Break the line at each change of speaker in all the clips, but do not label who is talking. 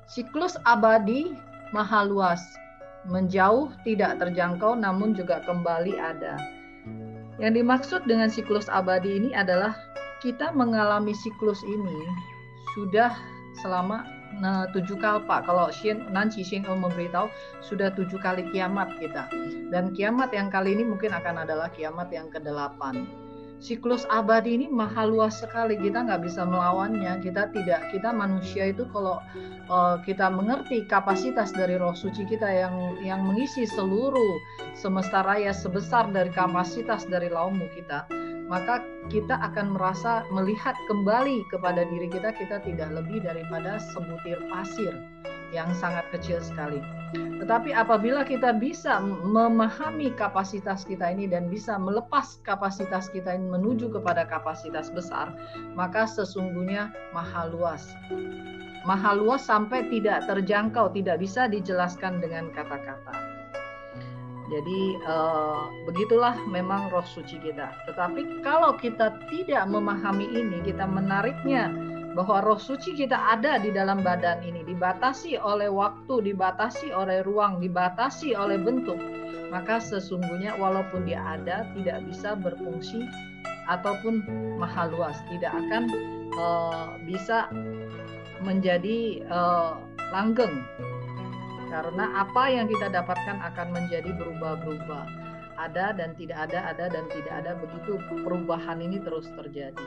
Siklus abadi maha luas, menjauh tidak terjangkau namun juga kembali ada. Yang dimaksud dengan siklus abadi ini adalah kita mengalami siklus ini sudah selama 7 kalpa. Kalau Nancy Shin memberitahu sudah 7 kali kiamat kita. Dan kiamat yang kali ini mungkin akan adalah kiamat yang ke-8. Siklus abadi ini maha luas sekali, kita nggak bisa melawannya. Kita manusia itu kalau kita mengerti kapasitas dari roh suci kita yang mengisi seluruh semesta raya sebesar dari kapasitas dari laumu kita, maka kita akan merasa melihat kembali kepada diri kita tidak lebih daripada sebutir pasir yang sangat kecil sekali. Tetapi apabila kita bisa memahami kapasitas kita ini dan bisa melepas kapasitas kita ini menuju kepada kapasitas besar, maka sesungguhnya maha luas. Maha luas sampai tidak terjangkau, tidak bisa dijelaskan dengan kata-kata. Jadi begitulah memang roh suci kita. Tetapi kalau kita tidak memahami ini, kita menariknya bahwa roh suci kita ada di dalam badan ini, dibatasi oleh waktu, dibatasi oleh ruang, dibatasi oleh bentuk, maka sesungguhnya walaupun dia ada, tidak bisa berfungsi ataupun maha luas, tidak akan bisa menjadi langgeng. Karena apa yang kita dapatkan akan menjadi berubah-berubah. Ada dan tidak ada dan tidak ada, begitu perubahan ini terus terjadi.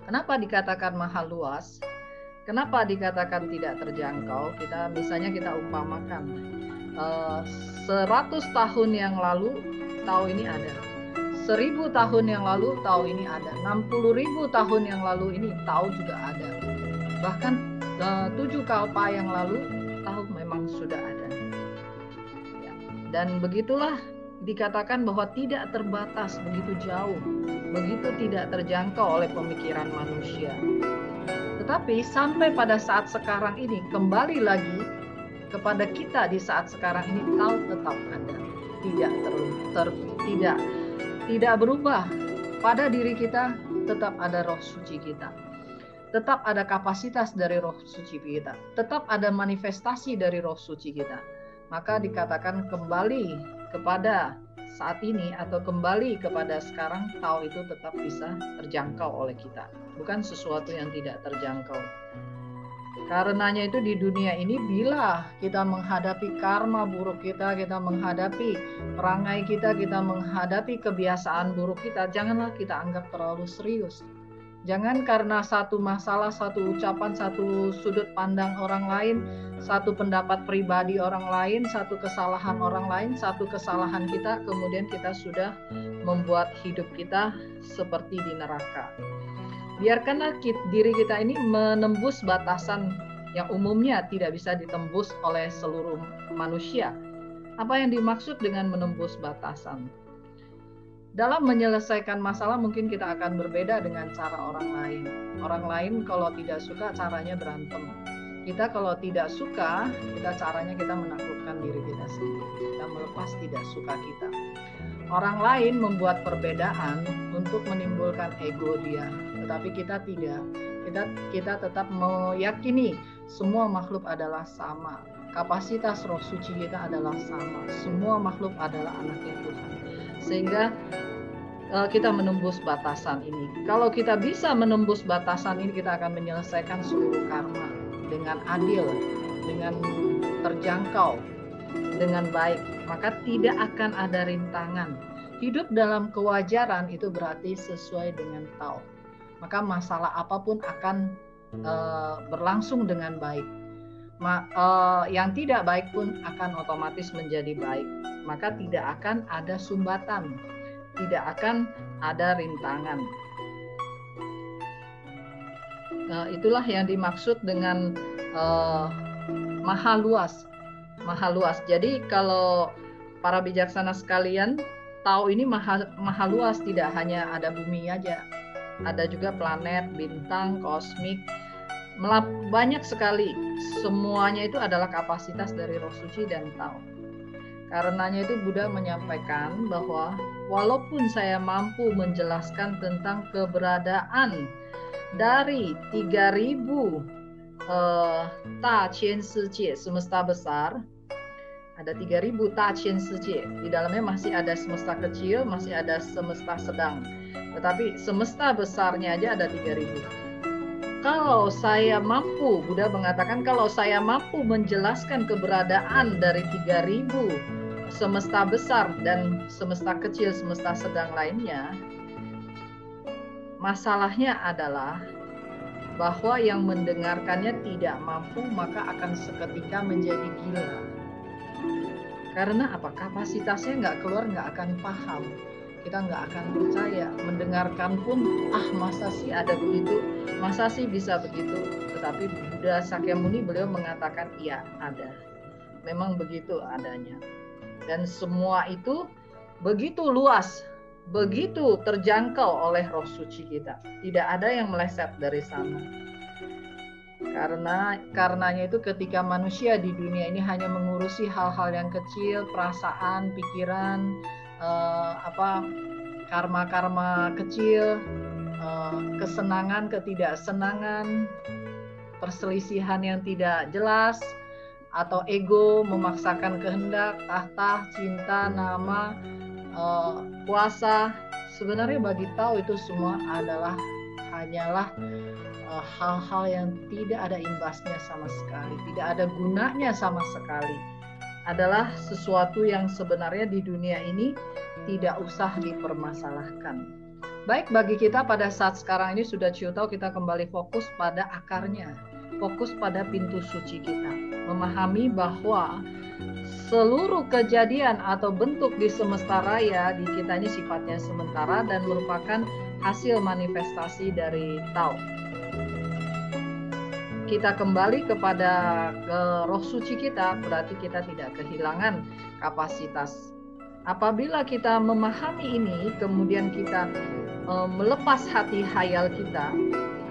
Kenapa dikatakan maha luas? Kenapa dikatakan tidak terjangkau? Misalnya kita umpamakan 100 tahun yang lalu tahu ini ada. 1000 tahun yang lalu tahu ini ada. 60.000 tahun yang lalu ini tahu juga ada. Bahkan 7 kalpa yang lalu tahu memang sudah ada. Ya. Dan begitulah dikatakan bahwa tidak terbatas, begitu jauh, begitu tidak terjangkau oleh pemikiran manusia. Tetapi sampai pada saat sekarang ini, kembali lagi kepada kita di saat sekarang ini, tahu tetap ada, tidak berubah. Pada diri kita tetap ada roh suci kita, tetap ada kapasitas dari roh suci kita, tetap ada manifestasi dari roh suci kita. Maka dikatakan kembali kepada saat ini atau kembali kepada sekarang, tahu itu tetap bisa terjangkau oleh kita, bukan sesuatu yang tidak terjangkau. Karenanya itu di dunia ini, bila kita menghadapi karma buruk kita menghadapi perangai kita menghadapi kebiasaan buruk kita, janganlah kita anggap terlalu serius. Jangan karena satu masalah, satu ucapan, satu sudut pandang orang lain, satu pendapat pribadi orang lain, satu kesalahan orang lain, satu kesalahan kita, kemudian kita sudah membuat hidup kita seperti di neraka. Biarkanlah diri kita ini menembus batasan yang umumnya tidak bisa ditembus oleh seluruh manusia. Apa yang dimaksud dengan menembus batasan? Dalam menyelesaikan masalah mungkin kita akan berbeda dengan cara orang lain. Orang lain kalau tidak suka caranya berantem. Kita kalau tidak suka, caranya kita menaklukkan diri kita sendiri. Kita melepas tidak suka kita. Orang lain membuat perbedaan untuk menimbulkan ego dia, tetapi kita tidak. Kita tetap meyakini semua makhluk adalah sama. Kapasitas roh suci kita adalah sama. Semua makhluk adalah anaknya Tuhan. Sehingga kita menembus batasan ini. Kalau kita bisa menembus batasan ini, kita akan menyelesaikan seluruh karma dengan adil, dengan terjangkau, dengan baik. Maka tidak akan ada rintangan. Hidup dalam kewajaran itu berarti sesuai dengan tau. Maka masalah apapun akan berlangsung dengan baik. Yang tidak baik pun akan otomatis menjadi baik. Maka tidak akan ada sumbatan, tidak akan ada rintangan. Itulah yang dimaksud dengan maha luas. Maha luas. Jadi kalau para bijaksana sekalian tahu ini maha luas, tidak hanya ada bumi aja. Ada juga planet, bintang, kosmik, banyak sekali, semuanya itu adalah kapasitas dari Roh Suci dan Tao. Karenanya itu Buddha menyampaikan bahwa walaupun saya mampu menjelaskan tentang keberadaan dari 3000 Ta Qian Sijie, semesta besar, ada 3000 Ta Qian Sijie, di dalamnya masih ada semesta kecil, masih ada semesta sedang, tetapi semesta besarnya aja ada 3000. Kalau saya mampu, Buddha mengatakan, kalau saya mampu menjelaskan keberadaan dari 3000 semesta besar dan semesta kecil, semesta sedang lainnya, masalahnya adalah bahwa yang mendengarkannya tidak mampu, maka akan seketika menjadi gila. Karena apa? Kapasitasnya nggak keluar, nggak akan paham. Kita nggak akan percaya. Mendengarkan pun, masa sih ada begitu? Masa sih bisa begitu? Tetapi Buddha Sakyamuni, beliau mengatakan, iya ada. Memang begitu adanya. Dan semua itu begitu luas, begitu terjangkau oleh Roh Suci kita. Tidak ada yang meleset dari sana. Karenanya itu ketika manusia di dunia ini hanya mengurusi hal-hal yang kecil, perasaan, pikiran, karma-karma kecil, kesenangan, ketidaksenangan, perselisihan yang tidak jelas, atau ego memaksakan kehendak, tahta, cinta, nama, puasa. Sebenarnya bagi Tao itu semua hanyalah hal-hal yang tidak ada imbasnya sama sekali, tidak ada gunanya sama sekali. Adalah sesuatu yang sebenarnya di dunia ini tidak usah dipermasalahkan. Baik, bagi kita pada saat sekarang ini sudah Ciu Tao, kita kembali fokus pada akarnya, fokus pada pintu suci kita, memahami bahwa seluruh kejadian atau bentuk di semesta raya di kita ini sifatnya sementara dan merupakan hasil manifestasi dari Tao. Kita kembali kepada roh suci kita, berarti kita tidak kehilangan kapasitas. Apabila kita memahami ini, kemudian kita melepas hati hayal kita,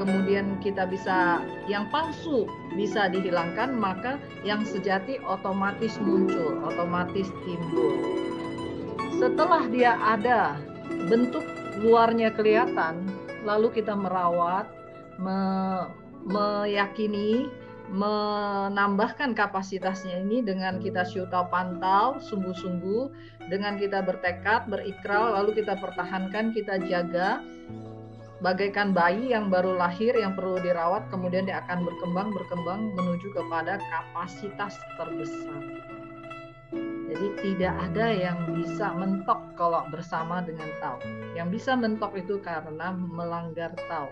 kemudian kita bisa, yang palsu bisa dihilangkan, maka yang sejati otomatis muncul, otomatis timbul. Setelah dia ada, bentuk luarnya kelihatan, lalu kita merawat, meyakini, menambahkan kapasitasnya ini dengan kita Ciu Tao pantau sungguh-sungguh, dengan kita bertekad, berikrar, lalu kita pertahankan, kita jaga, bagaikan bayi yang baru lahir yang perlu dirawat, kemudian dia akan berkembang menuju kepada kapasitas terbesar. Jadi tidak ada yang bisa mentok kalau bersama dengan Tao. Yang bisa mentok itu karena melanggar Tao.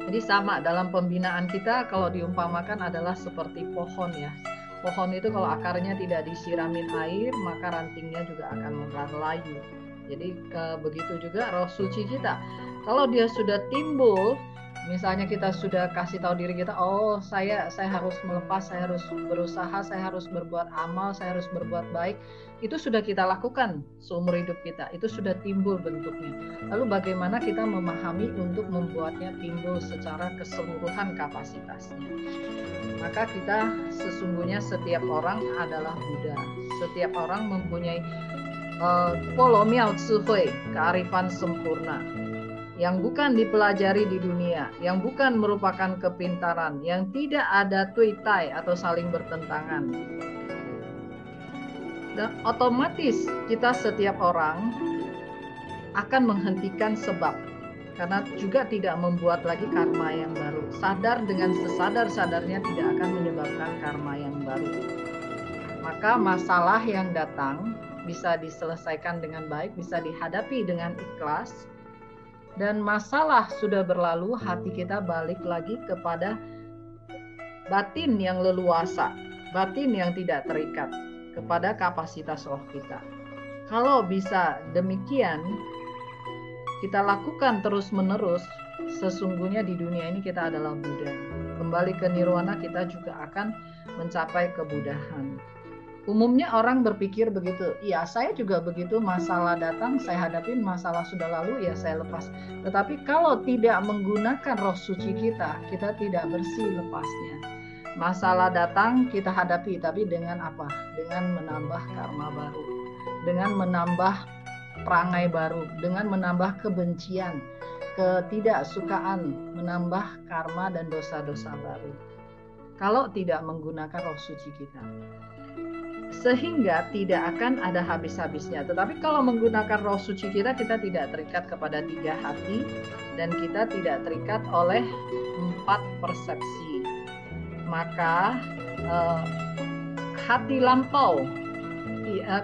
Jadi sama dalam pembinaan kita, kalau diumpamakan adalah seperti pohon ya. Pohon itu kalau akarnya tidak disiramin air, maka rantingnya juga akan melayu. Jadi begitu juga roh suci kita. Kalau dia sudah timbul, misalnya kita sudah kasih tahu diri kita, oh saya harus melepas, saya harus berusaha, saya harus berbuat amal, saya harus berbuat baik. Itu sudah kita lakukan seumur hidup kita, itu sudah timbul bentuknya. Lalu bagaimana kita memahami untuk membuatnya timbul secara keseluruhan kapasitasnya? Maka kita sesungguhnya setiap orang adalah Buddha. Setiap orang mempunyai Polo Miao Tsuhui, kearifan sempurna, yang bukan dipelajari di dunia, yang bukan merupakan kepintaran, yang tidak ada tui tai atau saling bertentangan. Dan otomatis kita setiap orang akan menghentikan sebab, karena juga tidak membuat lagi karma yang baru. Sadar dengan sesadar-sadarnya tidak akan menyebabkan karma yang baru. Maka masalah yang datang bisa diselesaikan dengan baik, bisa dihadapi dengan ikhlas. Dan masalah sudah berlalu, hati kita balik lagi kepada batin yang leluasa, batin yang tidak terikat, kepada kapasitas roh kita. Kalau bisa demikian, kita lakukan terus-menerus, sesungguhnya di dunia ini kita adalah Buddha. Kembali ke nirwana, kita juga akan mencapai kebudahan. Umumnya orang berpikir begitu, ya saya juga begitu, masalah datang saya hadapin, masalah sudah lalu ya saya lepas. Tetapi kalau tidak menggunakan roh suci kita tidak bersih lepasnya. Masalah datang kita hadapi, tapi dengan apa? Dengan menambah karma baru, dengan menambah perangai baru, dengan menambah kebencian, ketidaksukaan, menambah karma dan dosa-dosa baru. Kalau tidak menggunakan roh suci kita, sehingga tidak akan ada habis-habisnya. Tetapi kalau menggunakan roh suci kita tidak terikat kepada 3 hati, dan kita tidak terikat oleh 4 persepsi. Maka hati lampau,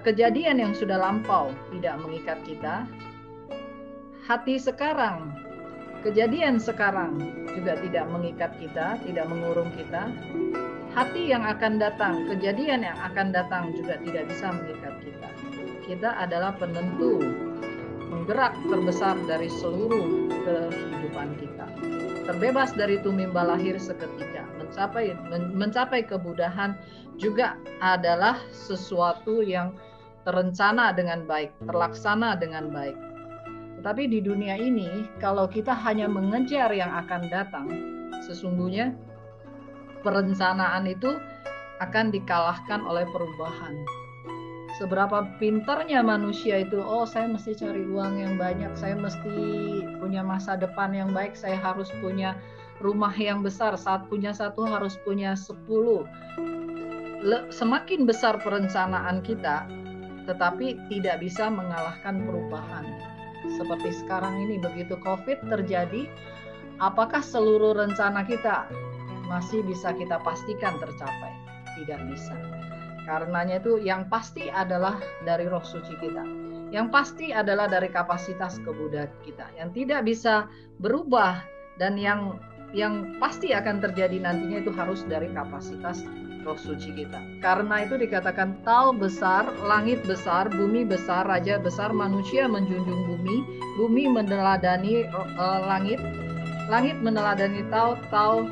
kejadian yang sudah lampau tidak mengikat kita. Hati sekarang, kejadian sekarang juga tidak mengikat kita, tidak mengurung kita. Hati yang akan datang, kejadian yang akan datang juga tidak bisa mengikat kita. Kita adalah penentu, penggerak terbesar dari seluruh kehidupan kita. Terbebas dari tumimba lahir seketika, mencapai kebudahan juga adalah sesuatu yang terencana dengan baik, terlaksana dengan baik. Tetapi di dunia ini, kalau kita hanya mengejar yang akan datang, sesungguhnya perencanaan itu akan dikalahkan oleh perubahan. Seberapa pintarnya manusia itu, oh saya mesti cari uang yang banyak, saya mesti punya masa depan yang baik, saya harus punya rumah yang besar, saat punya 1 harus punya 10. Semakin besar perencanaan kita, tetapi tidak bisa mengalahkan perubahan. Seperti sekarang ini, begitu COVID terjadi, apakah seluruh rencana kita masih bisa kita pastikan tercapai? Tidak bisa. Karenanya itu yang pasti adalah dari roh suci kita. Yang pasti adalah dari kapasitas kebudayaan kita yang tidak bisa berubah, dan yang pasti akan terjadi nantinya itu harus dari kapasitas roh suci kita. Karena itu dikatakan Tao besar, langit besar, bumi besar, raja besar, manusia menjunjung bumi, bumi meneladani langit, langit meneladani Tao, Tao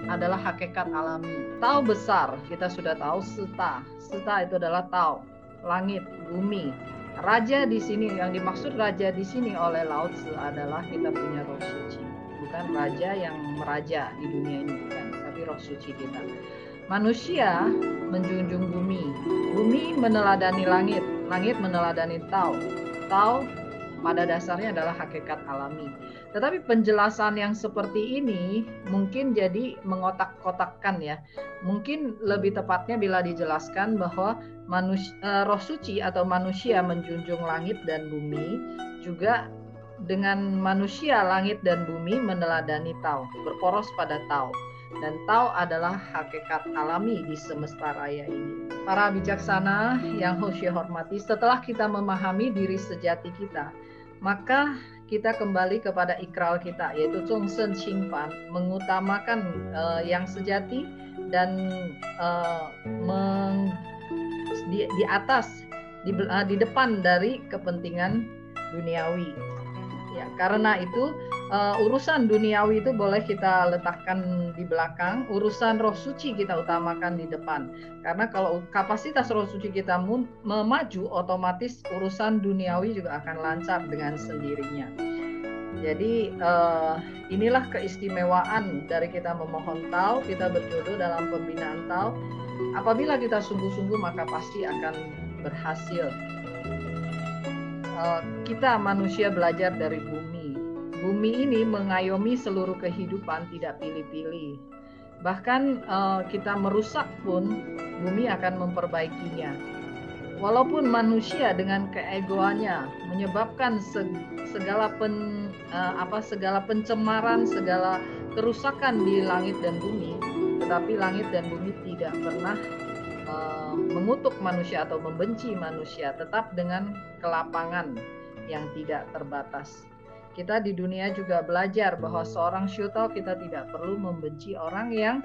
adalah hakikat alami. Tao besar, kita sudah tahu, Seta. Seta itu adalah Tao, langit, bumi. Raja di sini, yang dimaksud raja di sini oleh Lao Tzu adalah kita punya roh suci. Bukan raja yang meraja di dunia ini, bukan, tapi roh suci kita. Manusia menjunjung bumi, bumi meneladani langit, langit meneladani Tao. Tao pada dasarnya adalah hakikat alami. Tetapi penjelasan yang seperti ini mungkin jadi mengotak-kotakkan ya. Mungkin lebih tepatnya bila dijelaskan bahwa roh suci atau manusia menjunjung langit dan bumi, juga dengan manusia langit dan bumi meneladani Tao, berporos pada Tao. Dan Tao adalah hakikat alami di semesta raya ini. Para bijaksana yang Hosea hormati, setelah kita memahami diri sejati kita, maka kita kembali kepada ikrar kita, yaitu Zhongsen Qingfan, mengutamakan yang sejati dan di atas, di depan dari kepentingan duniawi. Ya, karena itu urusan duniawi itu boleh kita letakkan di belakang, urusan roh suci kita utamakan di depan. Karena kalau kapasitas roh suci kita memaju, otomatis urusan duniawi juga akan lancar dengan sendirinya. Jadi inilah keistimewaan dari kita memohon Tao, kita berjodoh dalam pembinaan Tao. Apabila kita sungguh-sungguh, maka pasti akan berhasil. Kita manusia belajar dari bumi. Bumi ini mengayomi seluruh kehidupan, tidak pilih-pilih. Bahkan kita merusak pun, bumi akan memperbaikinya. Walaupun manusia dengan keegoannya menyebabkan segala pencemaran, segala kerusakan di langit dan bumi, tetapi langit dan bumi tidak pernah mengutuk manusia atau membenci manusia, tetap dengan kelapangan yang tidak terbatas. Kita di dunia juga belajar bahwa seorang Shuto, kita tidak perlu membenci orang yang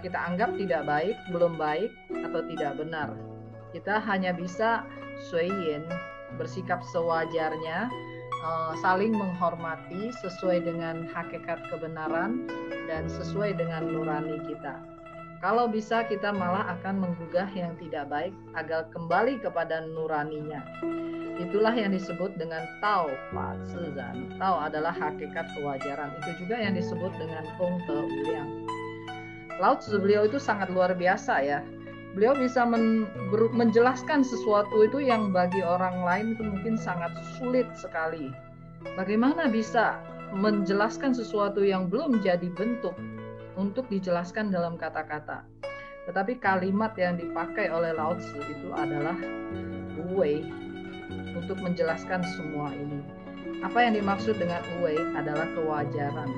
kita anggap tidak baik, belum baik, atau tidak benar. Kita hanya bisa suiyin, bersikap sewajarnya, saling menghormati sesuai dengan hakikat kebenaran dan sesuai dengan nurani kita. Kalau bisa kita malah akan menggugah yang tidak baik agar kembali kepada nuraninya. Itulah yang disebut dengan Tao Fa Zizan. Tao adalah hakikat kewajaran. Itu juga yang disebut dengan Gong Te Wuliang. Lao Tzu beliau itu sangat luar biasa ya. Beliau bisa menjelaskan sesuatu itu yang bagi orang lain itu mungkin sangat sulit sekali. Bagaimana bisa menjelaskan sesuatu yang belum jadi bentuk untuk dijelaskan dalam kata-kata. Tetapi kalimat yang dipakai oleh Lao Tzu itu adalah Wei untuk menjelaskan semua ini. Apa yang dimaksud dengan Wei adalah kewajaran.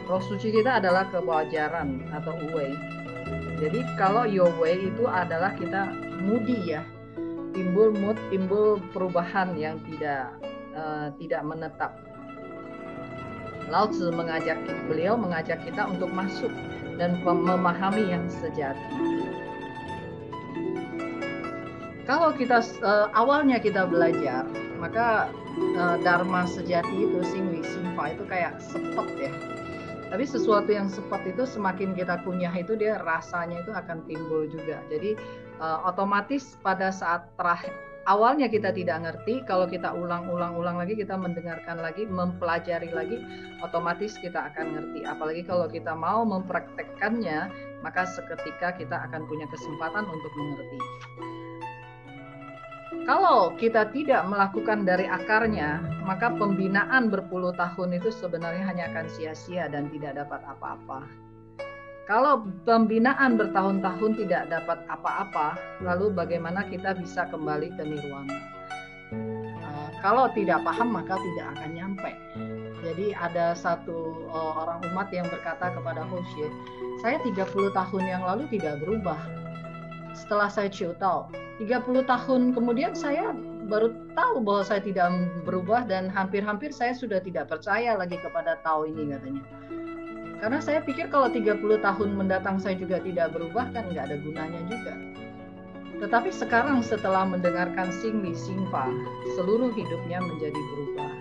Roh suci kita adalah kewajaran atau Wei. Jadi kalau Your Way itu adalah kita moody ya, timbul mood, timbul perubahan yang tidak menetap. Lao Tzu beliau mengajak kita untuk masuk dan memahami yang sejati. Kalau kita awalnya kita belajar, maka dharma sejati itu Xingli Xingfa itu kayak sepet ya. Tapi sesuatu yang sepet itu semakin kita kunyah itu dia rasanya itu akan timbul juga. Jadi otomatis pada saat awalnya kita tidak ngerti, kalau kita ulang lagi, kita mendengarkan lagi, mempelajari lagi, otomatis kita akan ngerti. Apalagi kalau kita mau mempraktekkannya, maka seketika kita akan punya kesempatan untuk mengerti. Kalau kita tidak melakukan dari akarnya, maka pembinaan berpuluh tahun itu sebenarnya hanya akan sia-sia dan tidak dapat apa-apa. Kalau pembinaan bertahun-tahun tidak dapat apa-apa, lalu bagaimana kita bisa kembali ke nirwana? Kalau tidak paham maka tidak akan nyampe. Jadi ada satu orang umat yang berkata kepada Hoshe, saya 30 tahun yang lalu tidak berubah. Setelah saya Chiu Tao, 30 tahun kemudian saya baru tahu bahwa saya tidak berubah dan hampir-hampir saya sudah tidak percaya lagi kepada Tao ini katanya. Karena saya pikir kalau 30 tahun mendatang saya juga tidak berubah kan nggak ada gunanya juga. Tetapi sekarang setelah mendengarkan Xingli Xingfa, seluruh hidupnya menjadi berubah.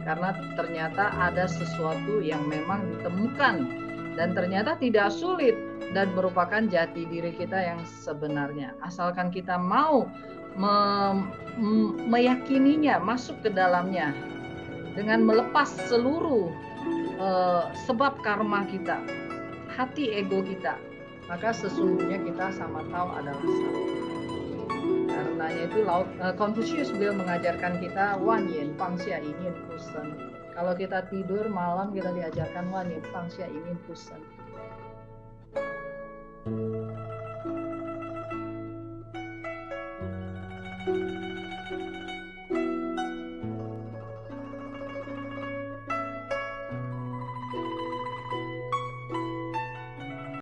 Karena ternyata ada sesuatu yang memang ditemukan dan ternyata tidak sulit dan merupakan jati diri kita yang sebenarnya. Asalkan kita mau meyakininya, masuk ke dalamnya dengan melepas seluruh sebab karma kita, hati ego kita, maka sesungguhnya kita sama tahu adalah satu. Karenanya itu Confucius beliau mengajarkan kita wan yin fang xia yin pusen. Kalau kita tidur malam kita diajarkan wan yin fang xia yin pusen.